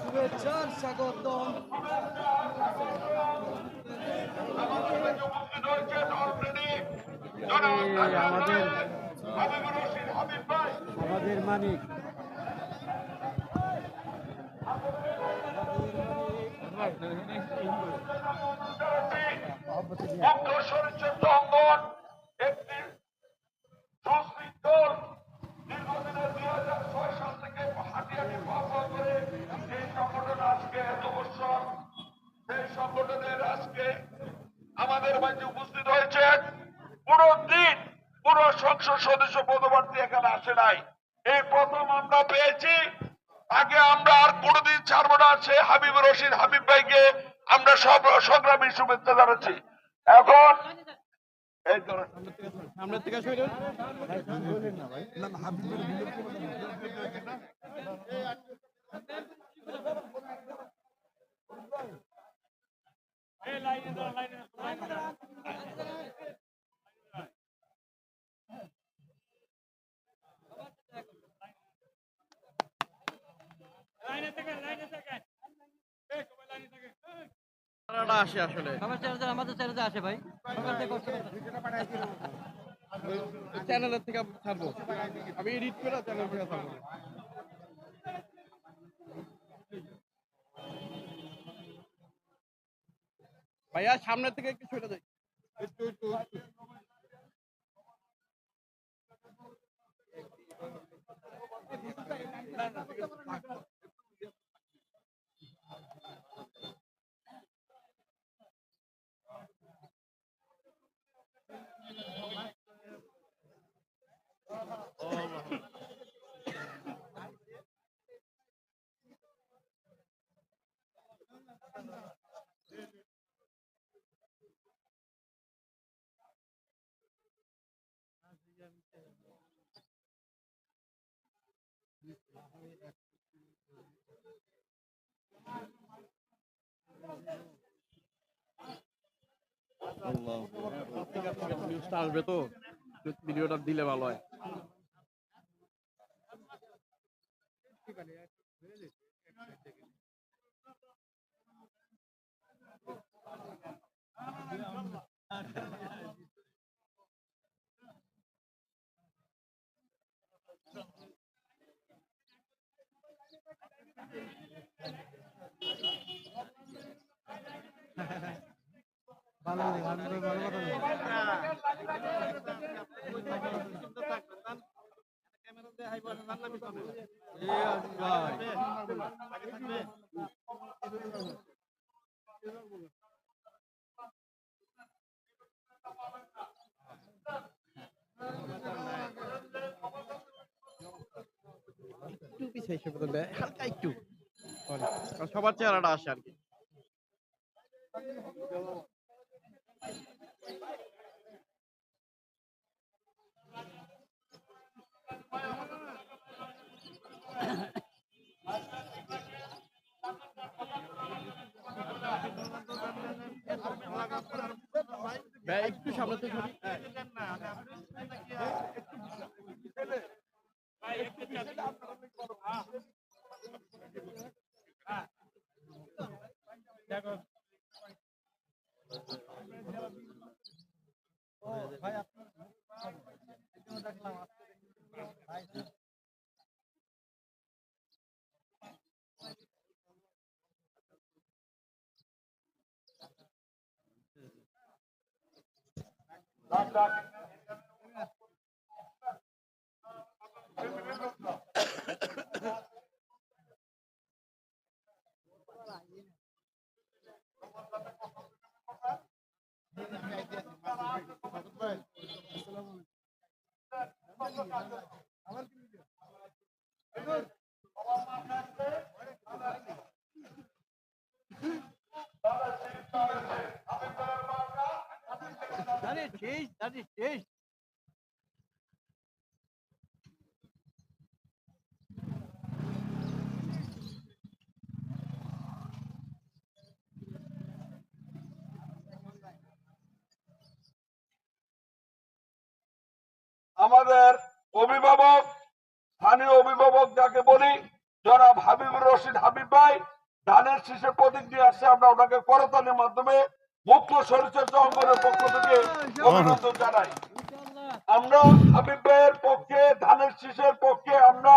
শুভেচ্ছার স্বাগতম। আমাদের মানিক আমাদের মাঝে উপস্থিত হয়েছেন। পুরো দিন পুরো সংসদ সদস্য পদপ্রার্থী এখানে আসে নাই, এই প্রথম আমরা পেয়েছি। আগে আমরা আর কোনোদিন ছাড়বো না, সে হাবিবুর রশিদ হাবিব ভাইকে আমরা সব সংগ্রামী শুভেচ্ছা জানাচ্ছি। এখন এই ধরনের সামনের থেকে শুনুন না ভাই, আসে আসলে আমাদের চ্যানেলে আসে ভাই, চ্যানেলের থেকে ছাড়বো, আমি এডিট করে চ্যানেল থেকে ছাড়বো। ভাইয়া সামনের থেকে একটু সরে যাই, একটু একটু নিউজটা আসবে তো, ভিডিওটা দিলে ভালো হয়। ভালো একটু পিছিয়ে এসে বলবে, হালকা একটু, কারণ সবার চেহারাটা আসে আর কি। ভাই একটু সামনে থেকে ভাই, আপনার দেখলাম ভাই that is change. আমাদের অভিভাবক, স্থানীয় অভিভাবক যাকে বলি, জনাব হাবিবুর রশিদ হাবিব ভাই ধানের শীষের প্রতীক দিয়ে আসছে। আমরা ওনাকে করতালির মাধ্যমে মুক্ত শরীরচর্চা অঙ্গনের পক্ষ থেকে অভিনন্দন জানাই। আমরা হাবিব ভাইয়ের পক্ষে, ধানের শীষের পক্ষে আমরা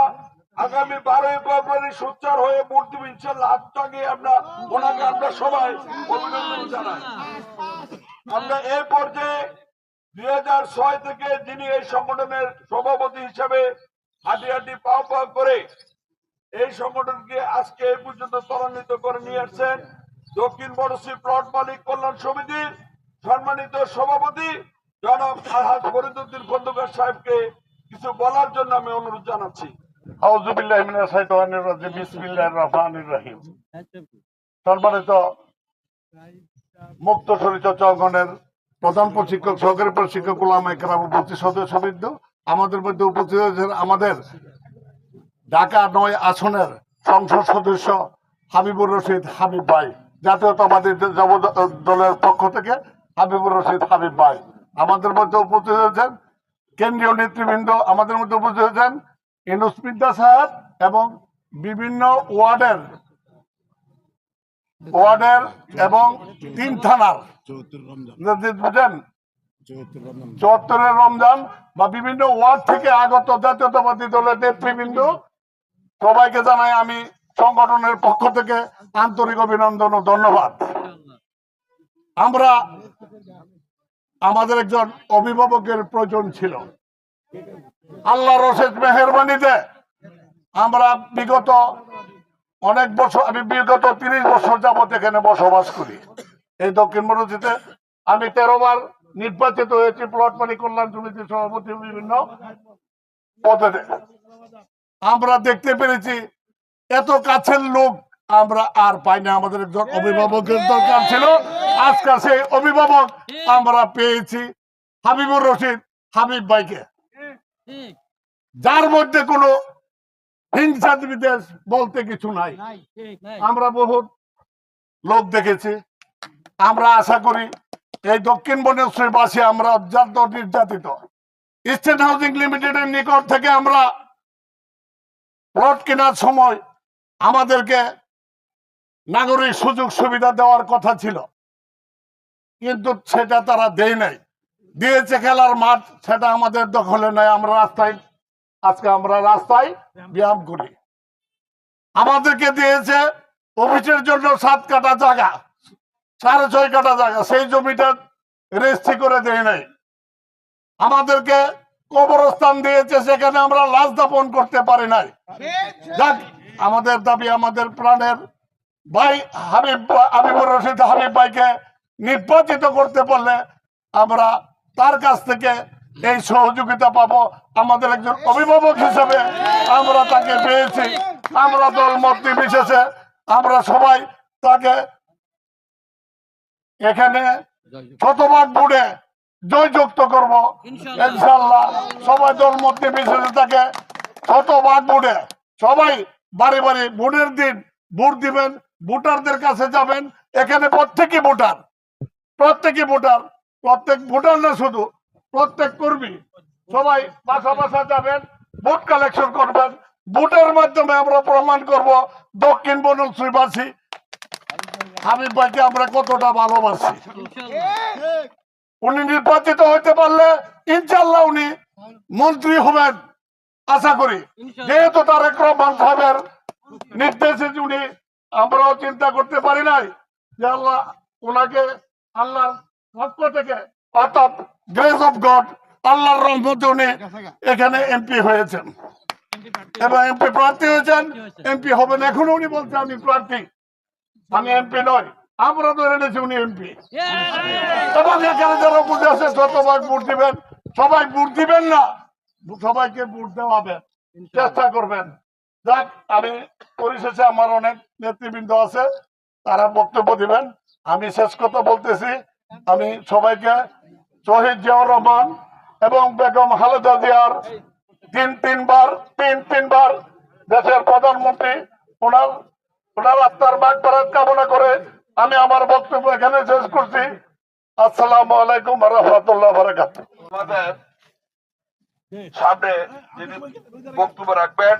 আগামী 12ই ফেব্রুয়ারি সোচ্চার হয়ে ভোট দিব ইনশাল্লাহ। হাত জাগিয়ে আমরা ওনাকে আমরা সবাই অভিনন্দন জানাই। আমরা এই পর্যায়ে 2006 থেকে যিনি এই সংগঠনের সভাপতি হিসেবে হাঁটি হাঁটি পাও পাও করে এই সংগঠনকে আজকে এই পর্যন্ত ত্বরান্বিত করে নিয়ে আসছেন দক্ষিণ বড়শি প্লট মালিক কল্যাণ সমিতির সম্মানিত সভাপতি জনাব আলহাজ ফরিদউদ্দিন খন্দকার সাহেবকে কিছু বলার জন্য আমি অনুরোধ জানাচ্ছি। আউযু বিল্লাহি মিনাশ শাইতানির রাজিম, বিসমিল্লাহির রহমানির রহিম। সম্মানিত মুক্ত শরীরচর্চা অঙ্গনের প্রধান প্রশিক্ষক, সহকারী প্রশিক্ষক, উলামায়ে কেরাম, উপস্থিত সদস্যবৃন্দ, আমাদের মধ্যে উপস্থিত হয়েছেন আমাদের ঢাকা ৯ আসনের সংসদ সদস্য হাবিবুর রশিদ হাবিব ভাই, জাতীয়তাবাদী দলের পক্ষ থেকে হাবিবুর রশিদ হাবিব ভাই। আমাদের মধ্যে উপস্থিত হয়েছেন কেন্দ্রীয় নেতৃবৃন্দ, আমাদের মধ্যে উপস্থিত হয়েছেন ইউনূস মির্জা সাহেব এবং বিভিন্ন ওয়ার্ডের এবং 3 থানার বুঝেন 74 রমজান বা বিভিন্ন ওয়ার্ড থেকে আগত জাতীয়তাবাদী দলের নেতৃবৃন্দ, সবাইকে জানাই আমি সংগঠনের পক্ষ থেকে আন্তরিক অভিনন্দন ও ধন্যবাদ। আমরা আমাদের একজন অভিভাবকের প্রয়োজন ছিল। আল্লাহর অশেষ মেহেরবানিতে আমরা বিগত অনেক বছর, আমি বিগত 30 বছর যাবত এখানে বসবাস করি। এই দক্ষিণ বড়শিতে আমি 13 বার নির্বাচিত হয়েছি প্লট মালিক কল্যাণ সমিতির সভাপতি বিভিন্ন পদে। আমরা দেখতে পেরেছি এত কাছের লোক আমরা আর পাই না। আমাদের একজন অভিভাবকের দরকার ছিল। আজকাল সেই অভিভাবক আমরা পেয়েছি হাবিবুর রশিদ হাবিব ভাইকে, যার মধ্যে কোনো হিংসা বিদ্বেষ বলতে কিছু নাই। আমরা বহুত লোক দেখেছি। আমরা আশা করি এই দক্ষিণ বনেশ্বরীবাসী আমরা অত্যন্ত নির্যাতিত। ইস্টার্ন হাউজিং লিমিটেডের নিকট থেকে আমরা প্লট কেনার সময় আমাদেরকে নাগরিক সুযোগ সুবিধা দেওয়ার কথা ছিল, কিন্তু সেটা তারা দেয় নাই। দিয়েছে খেলার মাঠ, সেটা আমাদের দখলে নাই। আমরা রাস্তায় ব্যায়াম করি। আমাদেরকে দিয়েছে অফিসের জন্য 7 কাঠা জায়গা, 6.5 কাঠা জায়গা, সেই জমিটা রেজিস্ট্রি করে দেয় নাই। আমাদেরকে কবরস্থান দিয়েছে, সেখানে আমরা লাশ দাপন করতে পারি নাই। যাক, আমাদের দাবি আমাদের প্রাণের ভাই হাবিবুর রশিদ হাবিব ভাইকে নির্বাচিত করতে পারলে আমরা তার কাছ থেকে এই সহযোগিতা পাবো। আমাদের একজন অভিভাবক হিসেবে আমরা তাকে পেয়েছি। আমরা দল মত নির্বিশেষে আমরা সবাই তাকে এখানে শতভাগ বুড়ে জয়যুক্ত করব ইনশাআল্লাহ। সবাই দল মত নির্বিশেষে তাকে শতভাগ বুড়ে, সবাই বাড়ি বাড়ি ভোটের দিন ভোট দিবেন, ভোটারদের কাছে যাবেন। এখানে প্রত্যেক ভোটার না, শুধু প্রত্যেক কর্মী সবাই বাসা বাসা যাবেন, ভোট কালেকশন করবেন। ভোটের মাধ্যমে আমরা প্রমাণ করব দক্ষিণ বনেশ্বরীবাসী হাবিব ভাইকে আমরা কতটা ভালোবাসি। উনি নির্বাচিত হইতে পারলে ইনশাল্লাহ উনি মন্ত্রী হবেন আশা করি। যেহেতু তারেক রহমান সাহেবের নির্দেশে উনি, আমরাও চিন্তা করতে পারি নাই যে আল্লাহ ওনাকে আল্লাহর পক্ষ থেকে, অর্থাৎ গ্রেস অফ গড, আল্লাহর রহমতে উনি এখানে এমপি হয়েছেন এবং এমপি প্রার্থী হয়েছেন। এমপি হবেন, এখনো উনি বলছে আমি প্রার্থী, আমি এমপি নয়। আমরা ধরে নিয়েছি উনি এমপি। এবং এখানে যারা বুঝে আছে শতভাগ ভোট দিবেন। সবাই ভোট দিবেন না, সবাইকে ভোট দেওয়াবেন, চেষ্টা করবেন। যাক, আমি পরিশেষে আমার অনেক নেতৃবৃন্দ আছে, তারা বক্তব্য দিবেন। আমি শেষ কথা বলতেছি, আমি সবাইকে শহীদ জিয়াউর রহমান এবং বেগম খালেদা জিয়ার তিনবার দেশের প্রধানমন্ত্রী, ওনার আত্মার মাগফিরাত কামনা করে আমি আমার বক্তব্য এখানে শেষ করছি। আসসালামু আলাইকুম ওয়া রাহমাতুল্লাহি ওয়া বারাকাতুহু। আমাদের সামনে যিনি বক্তব্য রাখবেন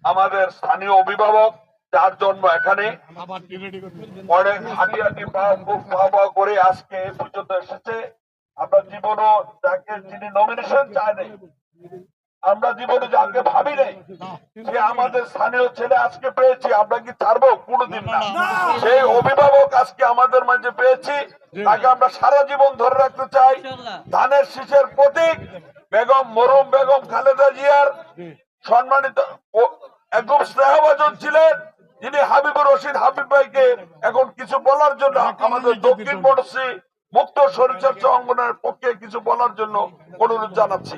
আমাদের স্থানীয় অভিভাবক, যার জন্য এখানে অনেক হাঁটি হাঁটি পাওয়া করে আজকে এই পর্যন্ত এসেছে। আমরা জীবনও যাকে যিনি নমিনেশন চায়নি, আমরা জীবনে যাকে ভাবি নাই, সে আমাদের স্থানীয় ছেলে আজকে পেয়েছি, আমরা কি ছাড়বো? কোনোদিন না। সেই অভিভাবক আজকে আমাদের মাঝে পেয়েছি, তাকে আমরা সারা জীবন ধরে রাখতে চাই। ধানের শীষের প্রতীক বেগম মরহুম বেগম খালেদা জিয়ার সম্মানিত একদম স্নেহভাজন ছিলেন, যিনি হাবিবুর রশিদ হাবিব ভাইকে এখন কিছু বলার জন্য আমাদের দক্ষিণ পড়শি মুক্ত শরীরচর্চা অঙ্গনের পক্ষে কিছু বলার জন্য অনুরোধ জানাচ্ছি।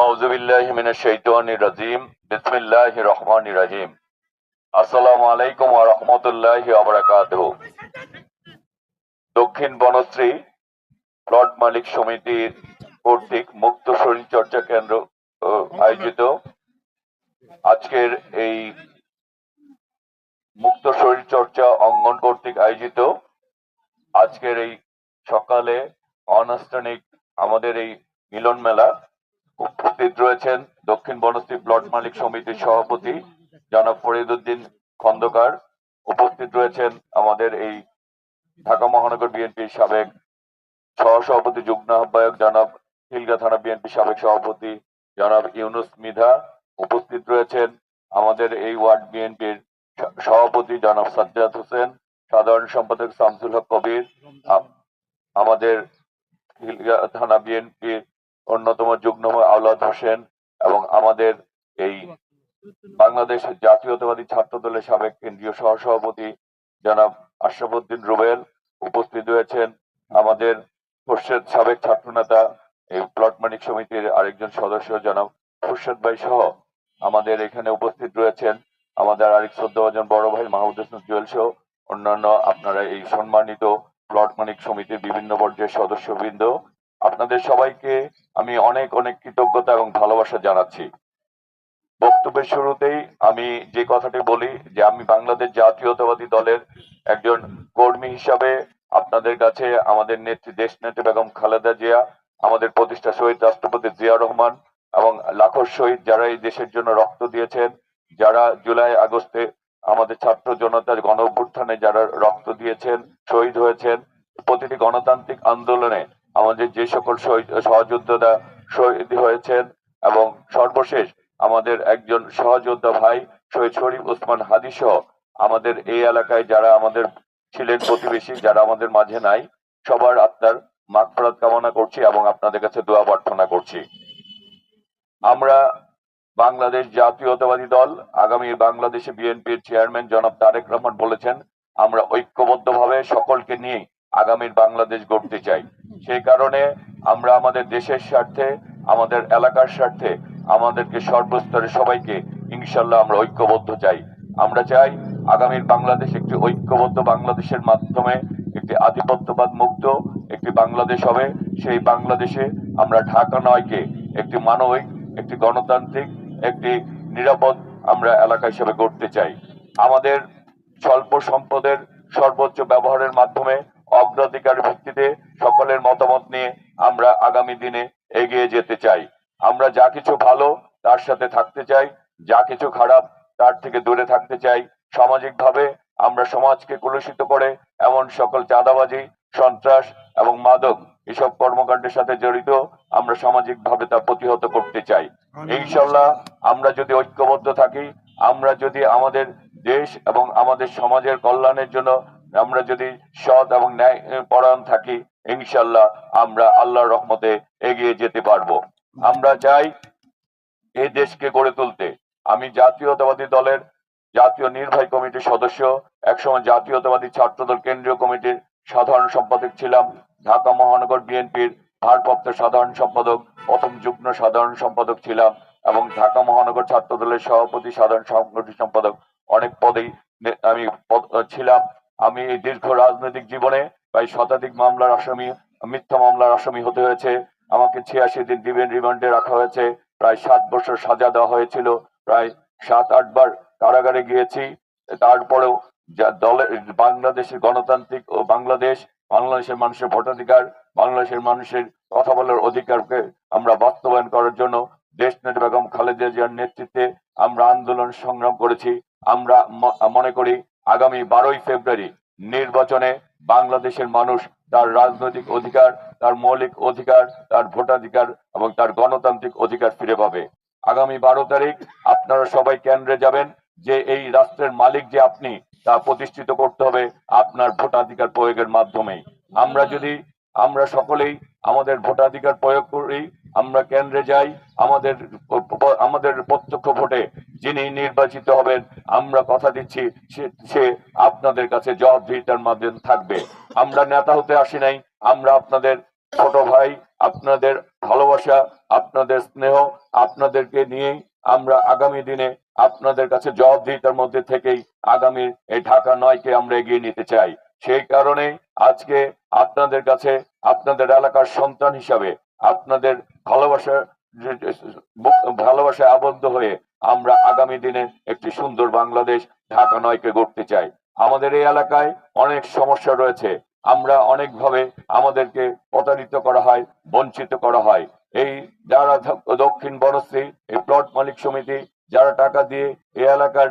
আউযু বিল্লাহি মিনাশ শাইতানির রাজিম। বিসমিল্লাহির রহমানির রহিম। আসসালামু আলাইকুম ওয়া রাহমাতুল্লাহি ওয়া বারাকাতুহু। দক্ষিণ বনশ্রী প্লট মালিক সমিতির কর্তৃক মুক্ত শরীরচর্চা কেন্দ্র আয়োজিত আজকের এই মুক্ত শরীরচর্চা অঙ্গন কর্তৃক আয়োজিত আজকের এই সকালে অনানুষ্ঠানিক আমাদের এই মিলন মেলা উপস্থিত রয়েছেন দক্ষিণ বনশ্রী প্লট মালিক সমিতির সভাপতি জনাব ফরিদউদ্দিন খন্দকার, উপস্থিত রয়েছেন আমাদের এই ঢাকা মহানগর বিএনপির সাবেক সহসভাপতি যুগ্ম আহ্বায়ক জনাব খিলগাঁও থানা বিএনপি সাবেক সভাপতি জনাব ইউনুস মৃধা, উপস্থিত রয়েছেন আমাদের এই ওয়ার্ড বিএনপির সভাপতি জনাব সাজ্জাদ হোসেন, সাধারণ সম্পাদক শামসুল হক কবির, আমাদের খিলগাঁও থানা বিএনপির অন্যতম যুগ্ম আওলাদ হোসেন এবং আমাদের এই বাংলাদেশ জাতীয়তাবাদী ছাত্র দলের সাবেক কেন্দ্রীয় সহসভাপতি জনাব আশরাফুদ্দিন রুবেল, উপস্থিত রয়েছেন আমাদের খুরশেদ সাবেক ছাত্রনেতা এই প্লট মালিক সমিতির আরেকজন সদস্য জনাব খুরশেদ ভাই সহ আমাদের এখানে উপস্থিত রয়েছেন আমাদের আরেক শ্রদ্ধাভাজন বড় ভাই মাহমুদ হোসেন জুয়েল সহ অন্যান্য আপনারা এই সম্মানিত প্লট মালিক সমিতির বিভিন্ন পর্যায়ের সদস্যবৃন্দ, আপনাদের সবাইকে আমি অনেক অনেক কৃতজ্ঞতা এবং ভালোবাসা জানাচ্ছি। বক্তব্যের শুরুতেই আমি যে কথাটি বলি যে আমি বাংলাদেশ জাতীয়তাবাদী দলের একজন কর্মী হিসাবে আপনাদের কাছে আমাদের নেত্রী দেশ নেত্রী বেগম খালেদা জিয়া, আমাদের প্রতিষ্ঠা শহীদ রাষ্ট্রপতি জিয়া রহমান এবং লাখো শহীদ যারা এই দেশের জন্য রক্ত দিয়েছেন, যারা জুলাই আগস্টে আমাদের ছাত্র জনতার গণ অভ্যুত্থানে যারা রক্ত দিয়েছেন, শহীদ হয়েছেন, প্রতিটি গণতান্ত্রিক আন্দোলনে আমাদের যে সকল সহযোদ্ধারা শহীদ হয়েছেন এবং সর্বশেষ আমাদের একজন সহযোদ্ধা ভাই শহীদ শরীফ ওসমান হাদি সহ আমাদের এই এলাকায় যারা আমাদের ছিলেন প্রতিবেশী, যারা আমাদের মাঝে নাই, সবার আত্মার মাগফিরাত কামনা করছি এবং আপনাদের কাছে দোয়া প্রার্থনা করছি। আমরা বাংলাদেশ জাতীয়তাবাদী দল আগামী বাংলাদেশে বিএনপির চেয়ারম্যান জনাব তারেক রহমান বলেছেন আমরা ঐক্যবদ্ধভাবে সকলকে নিয়ে আগামীর বাংলাদেশ গড়তে চাই। সেই কারণে আমরা আমাদের দেশের স্বার্থে, আমাদের এলাকার স্বার্থে আমাদেরকে সর্বস্তরে সবাইকে ইনশাল্লাহ আমরা ঐক্যবদ্ধ চাই। আমরা চাই আগামীর বাংলাদেশ একটি ঐক্যবদ্ধ বাংলাদেশের মাধ্যমে একটি আধিপত্যবাদ মুক্ত একটি বাংলাদেশ হবে। সেই বাংলাদেশে আমরা ঢাকা নয়কে একটি মানবিক, একটি গণতান্ত্রিক, একটি নিরাপদ আমরা এলাকা হিসেবে গড়তে চাই। আমাদের স্বল্প সম্পদের সর্বোচ্চ ব্যবহারের মাধ্যমে অগ্রাধিকার ভিত্তিতে সকলের মতামত নিয়ে আমরা আগামী দিনে এগিয়ে যেতে চাই। আমরা যা কিছু ভালো তার সাথে থাকতে চাই, যা কিছু খারাপ তার থেকে দূরে থাকতে চাই। সামাজিকভাবে আমরা সমাজকে কলুষিত করে এমন সকল চাঁদাবাজি, সন্ত্রাস এবং মাদক এসব কর্মকাণ্ডের সাথে জড়িত আমরা সামাজিকভাবে তা প্রতিহত করতে চাই। ইনশাল্লাহ আমরা যদি ঐক্যবদ্ধ থাকি, আমরা যদি আমাদের দেশ এবং আমাদের সমাজের কল্যাণের জন্য আমরা যদি সৎ এবং ন্যায় পরায়ণ থাকি, ইনশাল্লাহ আমরা আল্লাহর রহমতে এগিয়ে যেতে পারবো। আমরা চাই এই দেশকে গড়ে তুলতে। আমি জাতীয়তাবাদী দলের জাতীয় নির্বাহী কমিটির সদস্য, একসময় জাতীয়তাবাদী ছাত্রদল কেন্দ্রীয় কমিটির সাধারণ সম্পাদক ছিলাম, ঢাকা মহানগর বিএনপির ভারপ্রাপ্ত সাধারণ সম্পাদক, প্রথম যুগ্ম সাধারণ সম্পাদক ছিলাম এবং ঢাকা মহানগর ছাত্র দলের সভাপতি, সাধারণ সাংগঠনিক সম্পাদক, অনেক পদেই আমি ছিলাম। আমি এই দীর্ঘ রাজনৈতিক জীবনে প্রায় শতাধিক মামলার আসামি, মিথ্যা মামলার আসামি হতে হয়েছে। আমাকে 86 দিন ডিভিয়েন্ট রিমান্ডে রাখা হয়েছে, প্রায় 7 বছর সাজা দেওয়া হয়েছিল, প্রায় 7-8 বার কারাগারে গিয়েছি। তারপরেও দলের বাংলাদেশের গণতান্ত্রিক ও বাংলাদেশ বাংলাদেশের মানুষের ভোটাধিকার, বাংলাদেশের মানুষের কথা বলার অধিকারকে আমরা বাস্তবায়ন করার জন্য দেশনেত্রী বেগম খালেদা জিয়ার নেতৃত্বে আমরা আন্দোলন সংগ্রাম করেছি। আমরা মনে করি আগামী 12ই ফেব্রুয়ারি নির্বাচনে বাংলাদেশের মানুষ তার রাজনৈতিক অধিকার, তার মৌলিক অধিকার, তার ভোটাধিকার এবং তার গণতান্ত্রিক অধিকার ফিরে পাবে। আগামী 12 তারিখ আপনারা সবাই কেন্দ্রে যাবেন, যে এই রাষ্ট্রের মালিক যে আপনি তা প্রতিষ্ঠিত করতে হবে আপনার ভোটাধিকার প্রয়োগের মাধ্যমেই। আমরা সকলেই আমাদের ভোটাধিকার প্রয়োগ করি, আমরা কেন্দ্রে যাই, আমাদের প্রত্যক্ষ ভোটে যিনি নির্বাচিত হবেন আমরা কথা দিচ্ছি সে আপনাদের কাছে জবাবদিহিতার মাধ্যমে থাকবে। আমরা নেতা হতে আসি নাই, আমরা আপনাদের ছোট ভাই, আপনাদের ভালোবাসা, আপনাদের স্নেহ, আপনাদেরকে নিয়েই আমরা আগামী দিনে আপনাদের কাছে জবাবদিহিতার মধ্যে থেকেই আগামী এই ঢাকা 9কে আমরা এগিয়ে নিতে চাই। সেই কারণে আজকে আপনাদের কাছে আপনাদের এলাকার সন্তান হিসাবে আপনাদের ভালোবাসায় আবদ্ধ হয়ে আমরা আগামী দিনে একটি সুন্দর বাংলাদেশ ঢাকা 9কে গড়তে চাই। আমাদের এই এলাকায় অনেক সমস্যা রয়েছে, আমরা অনেকভাবে আমাদেরকে প্রতারিত করা হয়, বঞ্চিত করা হয়। এই যারা দক্ষিণ বনশ্রী এই প্লট মালিক সমিতি যারা টাকা দিয়ে এই এলাকার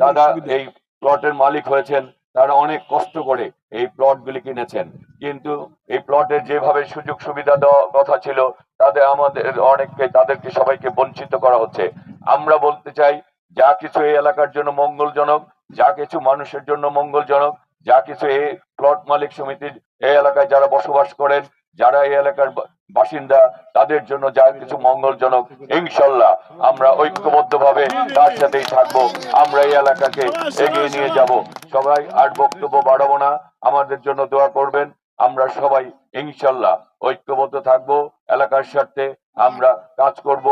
দাদা এই প্লটের মালিক হয়েছেন, তারা অনেক কষ্ট করে এই প্লট গুলি কিনেছেন, কিন্তু এই প্লটের যেভাবে সুযোগ সুবিধা দেওয়া কথা ছিল তাদেরকে সবাইকে বঞ্চিত করা হচ্ছে। আমরা বলতে চাই যা কিছু এই এলাকার জন্য মঙ্গলজনক, যা কিছু মানুষের জন্য মঙ্গলজনক, যা কিছু এই প্লট মালিক সমিতির এই এলাকায় যারা বসবাস করেন, যারা এই এলাকার বাসিন্দা, তাদের জন্য যা কিছু মঙ্গলজনক, ইনশাল্লাহ আমরা ঐক্যবদ্ধভাবে তার সাথেই থাকবো, আমরা এই এলাকাকে এগিয়ে নিয়ে যাব। সবাই আর বক্তব্য বাড়াবো না, আমাদের জন্য দোয়া করবেন। আমরা সবাই ইনশাল্লাহ ঐক্যবদ্ধ থাকবো, এলাকার স্বার্থে আমরা কাজ করব।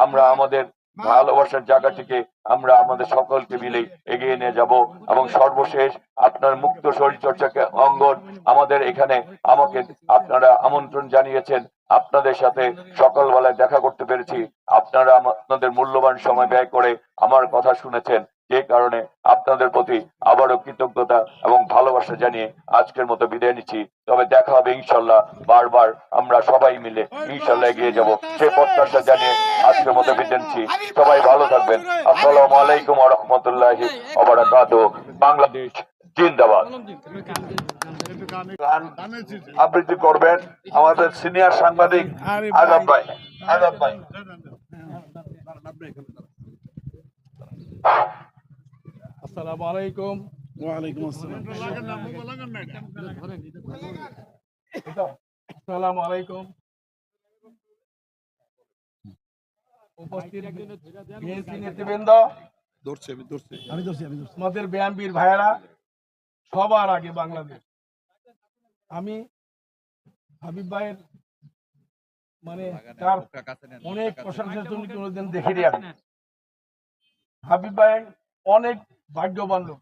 আমরা আমাদের ভালোবাসার জায়গা থেকে আমরা আমাদের সকলকে মিলে এগিয়ে নিয়ে যাব। এবং সর্বশেষ আপনার মুক্ত শরীর চর্চা অঙ্গন আমাদের এখানে, আমাকে আপনারা আমন্ত্রণ জানিয়েছেন, আপনাদের সাথে সকালবেলায় দেখা করতে পেরেছি। আপনারা আপনাদের মূল্যবান সময় ব্যয় করে আমার কথা শুনেছেন, যে কারণে আপনাদের প্রতি আবারও কৃতজ্ঞতা এবং ভালোবাসা জানিয়ে আজকের মতো বিদায় নিচ্ছি। তবে দেখা হবে ইনশাল্লাহ, বারবার আমরা সবাই মিলে ইনশাল্লাহ এগিয়ে যাব সে প্রত্যাশা জানিয়ে আজকের মতো বিদায় নিচ্ছি। সবাই ভালো থাকবেন। আসসালামু আলাইকুম ওয়া রাহমাতুল্লাহি ওয়া বারাকাতুহু। বাংলাদেশ জিন্দাবাদ। গান আবৃত্তি করবেন আমাদের সিনিয়র সাংবাদিক আজাদ ভাই। আসসালামু আলাইকুম। ওয়ালাইকুম আসসালাম। আসসালামু আলাইকুম। উপস্থিত বিএনপি নেতৃবৃন্দ, আমাদের বিএনপির ভাইয়েরা, সবার আগে বাংলাদেশ, আমি হাবিব ভাইয়ের তার অনেক প্রশংসার জন্য কোনোদিন দেখিনি। আমি হাবিব ভাই অনেক ভাগ্যবান লোক।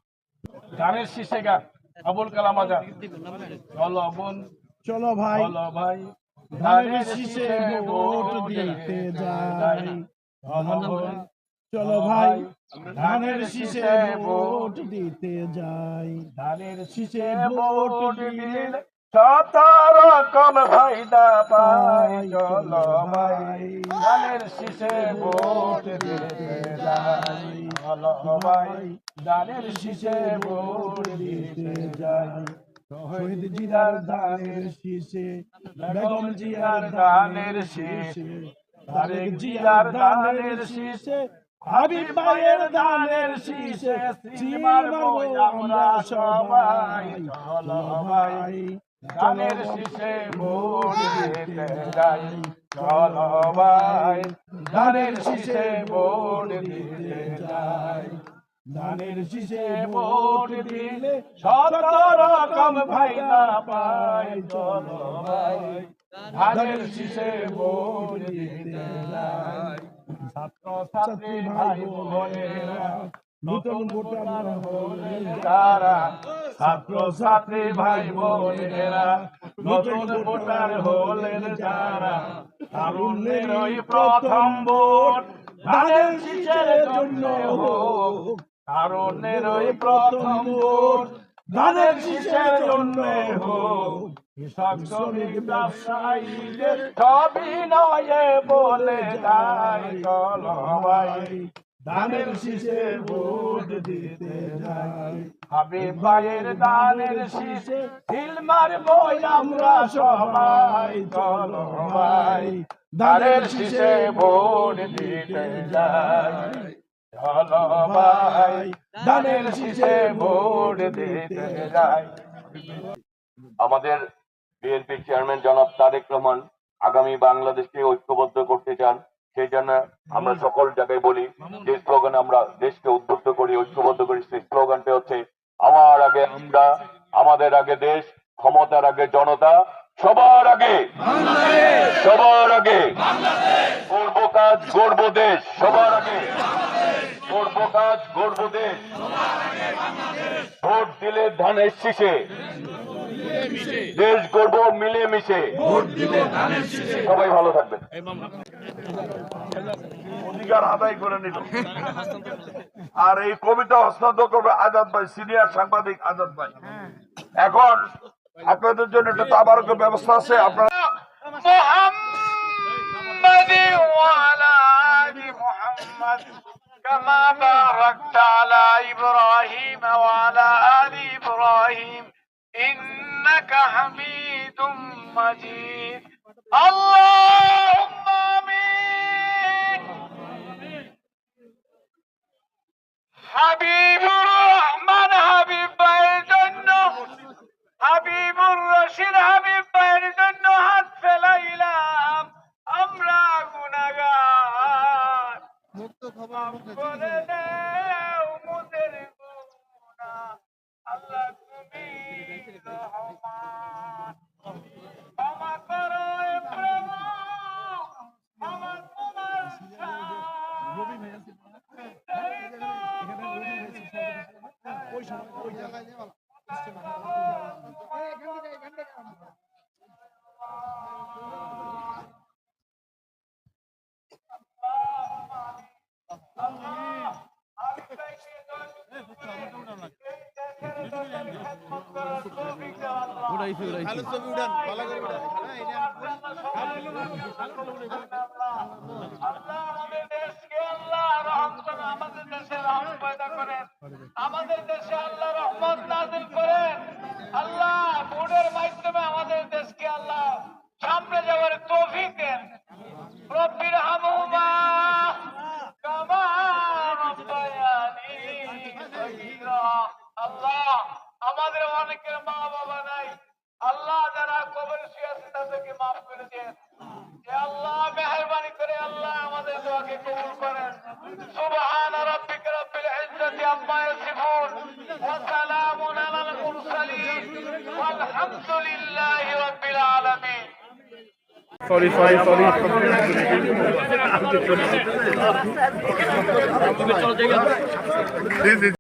গানের শীর্ষে গান আবুল কালাম আজাদ, চলো ভাই ধানের শীষে ভোট দিতে যাই, চলো ভাই ধানের শীষে ভোট দিতে যাই, ধানের শীষে ভোট দিলে শত রকম ফায়দা পাই, চলো ভাই ধানের শীষে ভোট দিতে যাই, চলো ভাই ধানের শীষে ভোট দিতে যাই। শহীদ জিয়ার ধানের শীষে, বেগম জিয়ার ধানের শীষে, তারেক জিয়ার ধানের শীষে, হাবিব ভাইয়ের ধানের শীষে মারবো আমরা সবাই, চলো ভাই ধানের শীষে ভোট দিতে যাই, চলো ভাই ধানের শীষে ভোট দিতে যাই। ধানের শীষে ভোট দিলে শত রকম ফায়দা পাই, চলো ভাই ধানের শীষে ভোট দিতে যাই। ছাত্র ছাত্রী ভাই বোনেরা, নতুন ভোটার হলেন যারা, ছাত্র ছাত্রী ভাই বোনেরা, নতুন ভোটার হলেন যারা, তারুণ্যের ওই প্রথম ভোট ধানের শীষের জন্য হোক, তারুণ্যের ওই প্রথম ভোট ধানের শীষের জন্য হোক, কৃষক শ্রমিক ব্যবসায়ীদের সবিনয়ে বলে যাই চলো ভাই ধানের শীষে ভোট দিতে যাই। হাবিব ভাইয়ের দানের শীষে ঢিল মারবো আমরা সবাই চলো ভাই ধানের শীষে ভোট দিতে যাই চলো ভাই ধানের শীষে ভোট দিতে যাই। আমাদের বিএনপি চেয়ারম্যান জনাব তারেক রহমান আগামী বাংলাদেশকে ঐক্যবদ্ধ করতে চান। সেই জন্য আমরা সকল জায়গায় বলি যে স্লোগান আমরা দেশকে উদ্বুদ্ধ করি, ঐক্যবদ্ধ করি, সেই স্লোগানটা হচ্ছে আমার আগে আমরা, আমাদের আগে দেশ, ক্ষমতার আগে জনতা, সবার আগে সবার আগে করব কাজ গড়ব দেশ, সবার আগে করব কাজ গড়ব দেশ। ভোট দিলে ধানের শীষে দেশ গড়ব মিলেমিশে। সবাই ভালো থাকবেন। অধিকার আদায় করে নিল। আর এই কবিতা হস্তান্তর করবে আজাদ ভাই, সিনিয়র সাংবাদিক আজাদ ভাই। এখন আপনাদের জন্য একটা তাবারকের ব্যবস্থা আছে। আপনারা محمد وعلى آل محمد كما باركت على إبراهيم وعلى آل إبراهيم إنك حميد مجيد اللهم آمين حبيب الرحمن حبيب بايدن حبيب الرشيد حبيب بايدن হাত ফেলাইলাম আমরা গুনাহগার করে দাও মোদের গুনাহ আল্লাহ তুমি রহমান ক্ষমা করো এ প্রভু আমার তোমার আমাদের দেশে আল্লাহ রহমত নাযিল করেন। আল্লাহ ভোটের মাধ্যমে আমাদের দেশকে আল্লাহ সামনে যাওয়ার তৌফিক দেন। রব্বির হামহুমা কামা রাব্বায়ানি সগীরা। আল্লাহ আমাদের অনেকের মা বাবা নাই, আল্লাহ যারা কবরে শুয়ে আছে তাদেরকে মাফ করে দেন। হে আল্লাহ মেহেরবানি করে আল্লাহ আমাদের দোয়াকে কবুল করেন। সুবহান রাব্বিকা রাব্বিল ইজ্জাতি আম্মা ইয়াসিফুন ওয়া সালামুন আলাল মুরসালিন ওয়ালহামদুলিল্লাহি রাব্বিল আলামিন। সরি